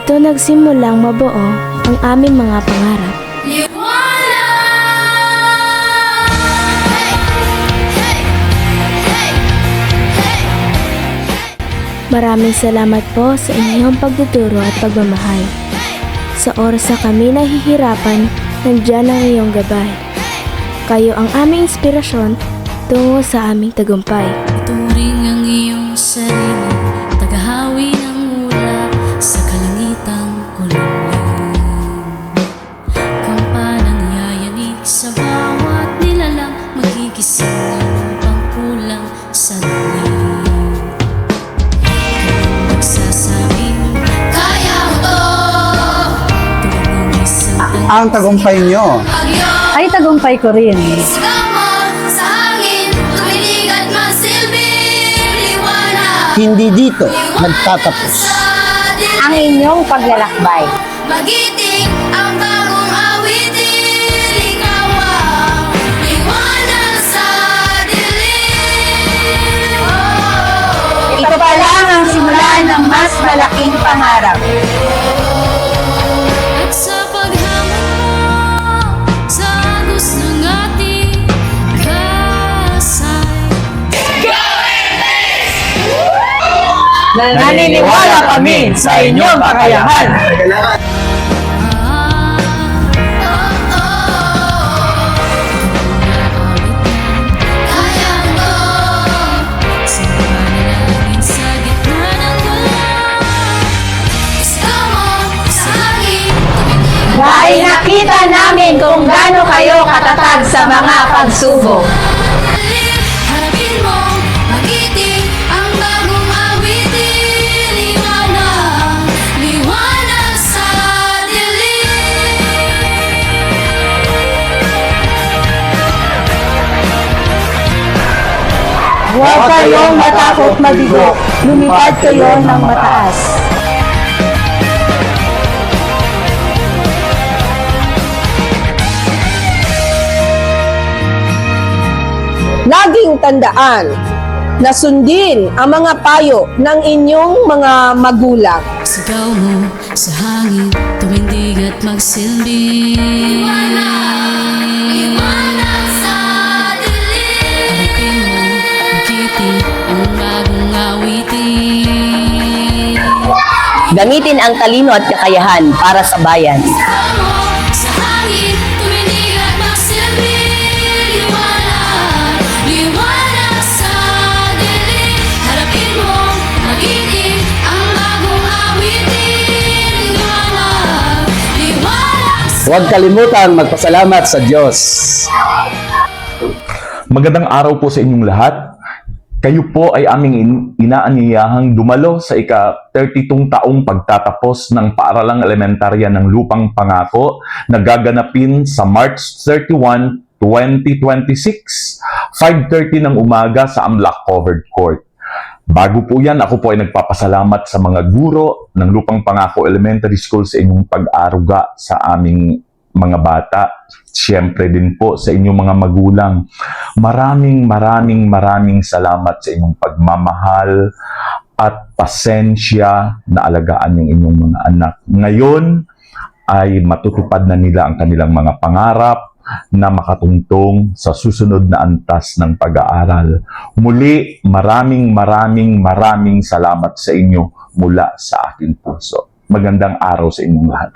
Dito nagsimulang mabuo ang aming mga pangarap. Maraming salamat po sa inyong pagtuturo at pagmamahal. Sa oras na kami nahihirapan, nandiyan ang iyong gabay. Kayo ang aming inspirasyon tungo sa aming tagumpay. Ituring ang iyong sarili, tagahawi ng mula sa kalangitang kulimlim. Kampanang yayanig sa bawat nilalang, magigising ang pangkulang sa langit. Ang tagumpay nyo Ay, tagumpay ko rin. hindi dito nagtatapos. Ang inyong paglalakbay. Magiting ang bagong awitin, ikaw ang liwanag sa dilim. Ito pa lang ang simula ng mas malaking pangarap. At sa paghamon mo sa agos ng ating kasay, Naniniwala kami sa inyong kakayahan. kaya mo sa panalangin sa gitna ng gulang. Gusto mo sa akin tumitig Dahil nakita namin kung gaano kayo katatag sa mga pagsubok. harapin mo, magiting ang bagong awitin, liwanag, liwanag sa dilim. Huwag kayong matakot mabigo. Lumipad kayo ng mataas. Laging tandaan na sundin ang mga payo ng inyong mga magulang. Sigaw mo sa hangin, tumindig at magsilbi. Liwanag sa dilim. Harapin mo, magiting ang bagong awitin. Gamitin ang talino at kakayahan para sa bayan. Sigaw mo sa hangin, tumindig at magsilbi. Liwanag, liwanag sa dilim. Harapin mo, magiting ang bagong awitin. Liwanag, liwanag sa Huwag kalimutan magpasalamat sa Diyos. Magandang araw po sa inyong lahat. Kayo po ay aming inaanyayahang dumalo sa ika-32 taong pagtatapos ng paaralang elementarya ng Lupang Pangako na gaganapin sa March 31, 2026, 5:30 ng umaga sa Amlac Covered Court. Bago po yan, ako po ay nagpapasalamat sa mga guro ng Lupang Pangako Elementary School sa inyong pag-aruga sa aming mga bata. Siyempre din po sa inyong mga magulang. Maraming salamat sa inyong pagmamahal at pasensya na alagaan yung inyong mga anak. Ngayon ay matutupad na nila ang kanilang mga pangarap na makatungtong sa susunod na antas ng pag-aaral. Muli, maraming salamat sa inyo mula sa aking puso. Magandang araw sa inyong lahat.